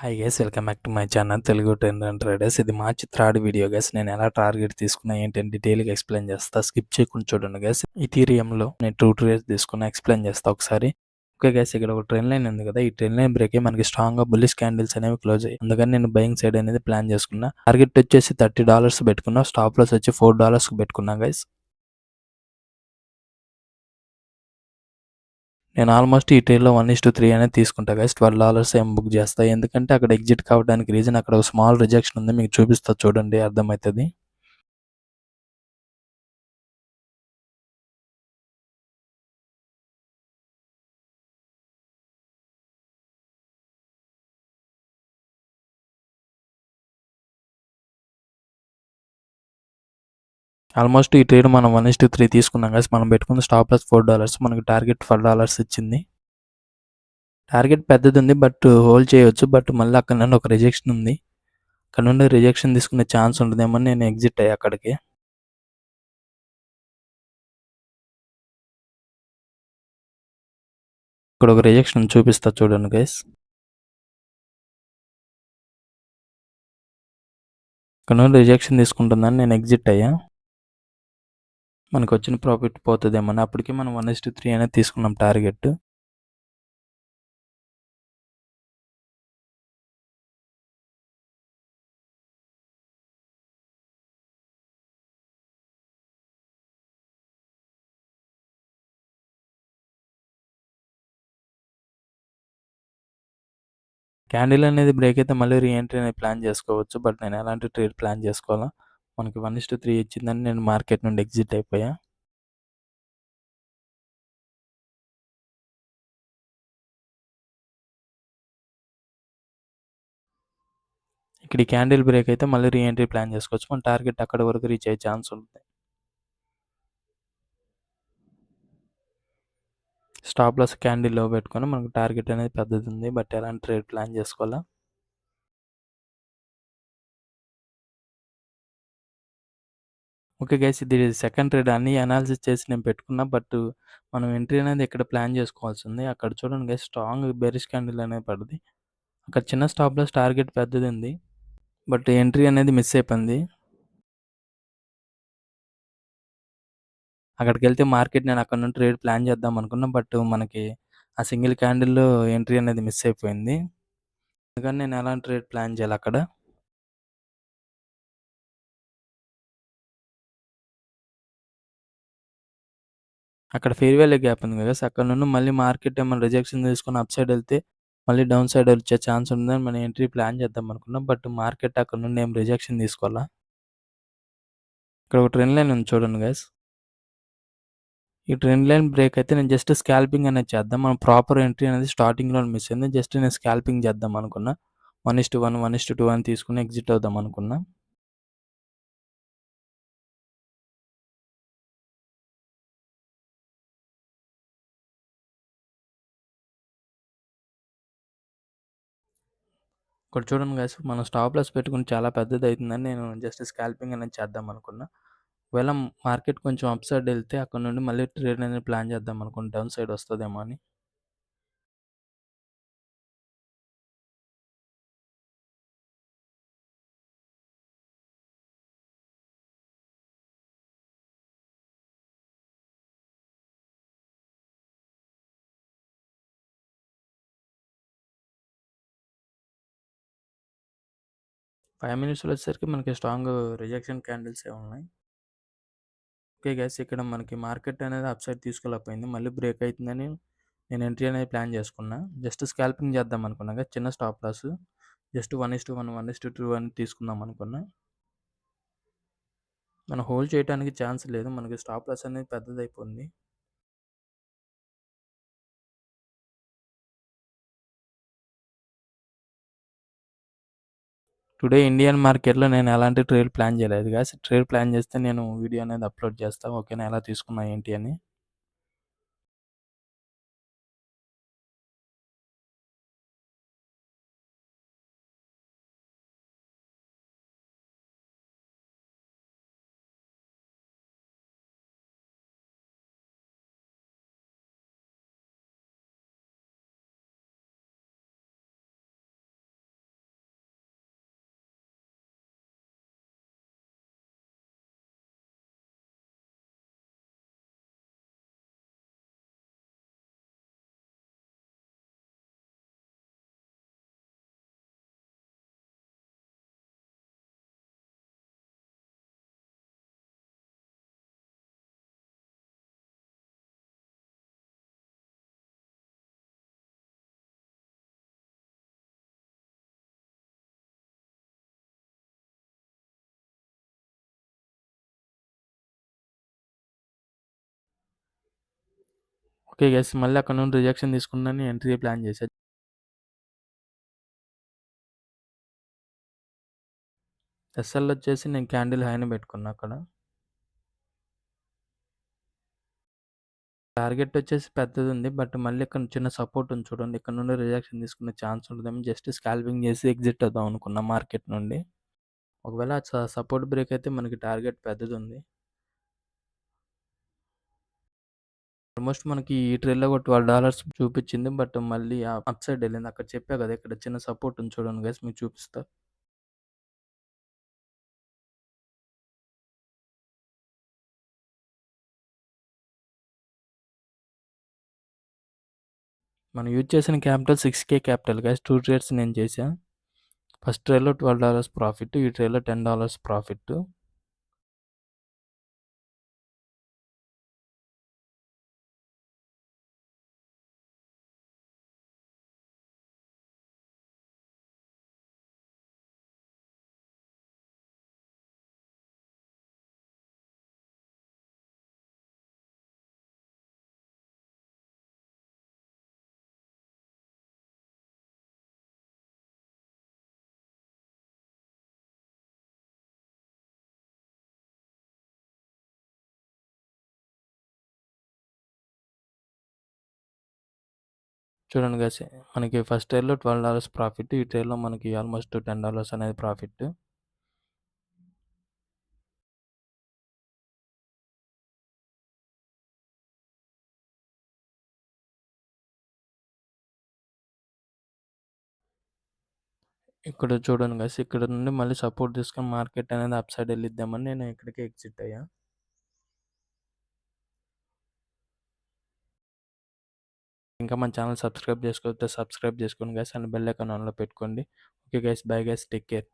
Hi guys, welcome back to my channel Telugu trend and traders. ఇది మార్చి third video guys. నేను ఎలా target తీసుకున్నా ఏంటంటే డీటెయిల్గా ఎక్స్ప్లెయిన్ చేస్తా. స్కిప్ చేయకుండా చూడండి గైస్. ఇథీరియంలో నేను 2 ట్రేడ్స్ తీసుకున్నా, ఎక్స్ప్లెయిన్ చేస్తా ఒకసారి. ఓకే గైస్, ఇక్కడ ఒక ట్రెండ్ లైన్ ఉంది కదా, ఈ ట్రెండ్ లైన్ బ్రేక్ మనకి స్ట్రాంగ్ గా బుల్లిష్ క్యాండిల్స్ అనేవి క్లోజ్ అయ్యాయి. అందుకని నేను బయింగ్ సైడ్ అనేది ప్లాన్ చేసుకున్నా. టార్గెట్ వచ్చేసి $30 పెట్టుకున్నా, స్టాప్ లాస్ వచ్చి $4 పెట్టుకున్నా గైస్. నేను ఆల్మోస్ట్ ఈ ట్రేడ్లో 1:3 అనేది తీసుకుంటా గైస్. $12 ఏం బుక్ చేస్తా, ఎందుకంటే అక్కడ ఎగ్జిట్ కావడానికి రీజన్ అక్కడ ఒక స్మాల్ రిజెక్షన్ ఉంది, మీకు చూపిస్తా చూడండి, అర్థమవుతుంది. ఆల్మోస్ట్ ఈ ట్రేడ్ మనం 1:3 తీసుకున్నాం గైస్. మనం పెట్టుకున్న స్టాప్ లాస్ $4, మనకి టార్గెట్ $12 ఇచ్చింది. టార్గెట్ పెద్దది ఉంది, బట్ హోల్డ్ చేయొచ్చు. బట్ మళ్ళీ అక్కడ నుండి ఒక రిజెక్షన్ ఉంది, అక్కడ నుండి రిజెక్షన్ తీసుకునే ఛాన్స్ ఉంటుందేమో నేను ఎగ్జిట్ అయ్యా అక్కడికి. ఇక్కడ ఒక రిజెక్షన్ చూపిస్తా చూడండి గైస్. ఇక్కడ నుండి రిజెక్షన్ తీసుకుంటుందని నేను ఎగ్జిట్ అయ్యా. మనకు వచ్చిన ప్రాఫిట్ పోతుందేమో, అప్పటికి మనం 1:3 అనేది తీసుకున్నాం టార్గెట్. క్యాండిల్ అనేది బ్రేక్ అయితే మళ్ళీ రీఎంట్రీ అనేది ప్లాన్ చేసుకోవచ్చు, బట్ నేను ఎలాంటి ట్రేడ్ ప్లాన్ చేసుకోవాలా. మనకి 1:3 ఇచ్చిందని నేను మార్కెట్ నుండి ఎగ్జిట్ అయిపోయా. ఇక్కడ ఈ క్యాండిల్ బ్రేక్ అయితే మళ్ళీ రీఎంట్రీ ప్లాన్ చేసుకోవచ్చు. మన టార్గెట్ అక్కడ వరకు రీచ్ అయ్యే ఛాన్స్ ఉంటుంది. స్టాప్ లాస్ క్యాండిల్ లో పెట్టుకొని మనకు టార్గెట్ అనేది పెద్దది ఉంది, బట్ ఎలాంటి ట్రేడ్ ప్లాన్ చేసుకోవాలా. ఓకే గైస్, ఇది సెకండ్ ట్రేడ్. అన్ని అనాలిసిస్ చేసి నేను పెట్టుకున్నా, బట్ మనం ఎంట్రీ అనేది ఇక్కడ ప్లాన్ చేసుకోవాల్సి ఉంది. అక్కడ చూడండి గైస్, స్ట్రాంగ్ బెరిష్ క్యాండిల్ అనేది పడింది. అక్కడ చిన్న స్టాప్ లాస్ టార్గెట్ పెద్దది ఉంది, బట్ ఎంట్రీ అనేది మిస్ అయిపోయింది. అక్కడికి వెళ్తే మార్కెట్ నేను అక్కడ నుండి ట్రేడ్ ప్లాన్ చేద్దాం అనుకున్నా, బట్ మనకి ఆ సింగిల్ క్యాండిల్లో ఎంట్రీ అనేది మిస్ అయిపోయింది. అందుకని నేను ఎలాంటి ట్రేడ్ ప్లాన్ చేయాలి అక్కడ. అక్కడ ఫెయిర్ వాల్యూ గ్యాప్ ఉంది కదా, అక్కడ నుండి మళ్ళీ మార్కెట్ ఏమైనా రిజెక్షన్ తీసుకొని అప్ సైడ్ వెళ్తే మళ్ళీ డౌన్ సైడ్ వచ్చే ఛాన్స్ ఉందని మనం ఎంట్రీ ప్లాన్ చేద్దాం అనుకున్నాం, బట్ మార్కెట్ అక్కడ నుండి ఏం రిజెక్షన్ తీసుకోవాలా. ఇక్కడ ఒక ట్రెండ్ లైన్ ఉంది చూడండి గైస్. ఈ ట్రెండ్ లైన్ బ్రేక్ అయితే నేను జస్ట్ స్కాల్పింగ్ అనేది చేద్దాం. మనం ప్రాపర్ ఎంట్రీ అనేది స్టార్టింగ్లో మిస్ అయింది. జస్ట్ నేను స్కాల్పింగ్ చేద్దాం అనుకున్నా. 1:1, 1:2 అని తీసుకుని ఎగ్జిట్ అవుదాం అనుకున్నా. ఇక్కడ చూడండి గైస్, మనం స్టాప్ లాస్ పెట్టుకుని చాలా పెద్దది అవుతుందని నేను జస్ట్ స్కాల్పింగ్ అనేది చేద్దాం అనుకున్నా. ఒకవేళ మార్కెట్ కొంచెం అప్ సైడ్ వెళ్తే అక్కడ నుండి మళ్ళీ ట్రేడ్ అనేది ప్లాన్ చేద్దాం అనుకున్నా, డౌన్ సైడ్ వస్తుందేమో అని. ఫైవ్ మినిట్స్లో వచ్చేసరికి మనకి స్ట్రాంగ్ రిజెక్షన్ క్యాండిల్స్ ఏ ఉన్నాయి. ఓకే గైస్, ఇక్కడ మనకి మార్కెట్ అనేది అప్ సైడ్ తీసుకోలేకపోయింది, మళ్ళీ బ్రేక్ అవుతుందని నేను ఎంట్రీ అనేది ప్లాన్ చేసుకున్నా. జస్ట్ స్కాల్పింగ్ చేద్దాం అనుకున్నా కదా, చిన్న స్టాప్ లాస్. జస్ట్ 1:1, 1:2 అని తీసుకుందాం అనుకున్నా. మనం హోల్డ్ చేయడానికి ఛాన్స్ లేదు, మనకి స్టాప్ లాస్ అనేది పెద్దది అయిపోయింది. టుడే ఇండియన్ మార్కెట్లో నేను ఎలాంటి ట్రేడ్ ప్లాన్ చేయలేదు గాయ్స్. ట్రేడ్ ప్లాన్ చేస్తే నేను వీడియో అనేది అప్లోడ్ చేస్తాను, ఓకేనా, ఎలా తీసుకున్నా ఏంటి అని. Okay guys. మళ్ళీ అక్కడ నుండి రిజెక్షన్ తీసుకుంటూనే ఎంట్రీ ప్లాన్ చేశా. ఎస్ఎల్ వచ్చేసి నేను క్యాండిల్ హైని పెట్టుకున్నా అక్కడ. టార్గెట్ వచ్చేసి పెద్దదుంది. బట్ మళ్ళీ ఇక్కడ చిన్న సపోర్ట్ ఉంది చూడండి. ఇక్కడ నుండి రిజెక్షన్ తీసుకునే ఛాన్స్ ఉంటదేమో జస్ట్ స్కాల్పింగ్ చేసి ఎగ్జిట్ అవుదాం అనుకున్నా మార్కెట్ నుండి. ఒకవేళ సపోర్ట్ బ్రేక్ అయితే మనకి టార్గెట్ పెద్దదుంది. ఆల్మోస్ట్ మనకి ఈ ట్రేడ్‌లో ఒక $12 చూపిచ్చింది. బట్ మళ్ళీ అప్ సైడ్ ఎళ్ళింది. అక్కడ చెప్పా కదా! ఇక్కడ చిన్న సపోర్ట్ ఉంది చూడండి గైస్ మీకు చూపిస్తా. మనం యూజ్ చేసిన క్యాపిటల్ 6,000 క్యాపిటల్ గైస్. 2 ట్రేడ్స్ నేను చేశా. ఫస్ట్ ట్రేడ్‌లో $12 ప్రాఫిట్. ఈ ట్రేడ్‌లో $10 ప్రాఫిట్. చూడండి గైస్ మనకి ఫస్ట్ ట్రేడ్‌లో $12 ప్రాఫిట్. ఈ ట్రేడ్‌లో మనకి ఆల్మోస్ట్ $10 అనేది ప్రాఫిట్. ఇక్కడ చూడండి గైస్ ఇక్కడ నుండి మళ్ళీ సపోర్ట్ తీసుకొని మార్కెట్ అనేది అప్ సైడ్ ఎళ్ళిద్దామని నేను ఇక్కడికే ఎగ్జిట్ అయ్యా. ఇంకా మన ఛానల్ సబ్స్క్రైబ్ చేసుకోకపోతే సబ్స్క్రైబ్ చేసుకోండి గైస్. అండ్ బెల్ ఐకాన్ ఆన్‌లో పెట్టుకోండి. Okay guys. Bye guys. Take care.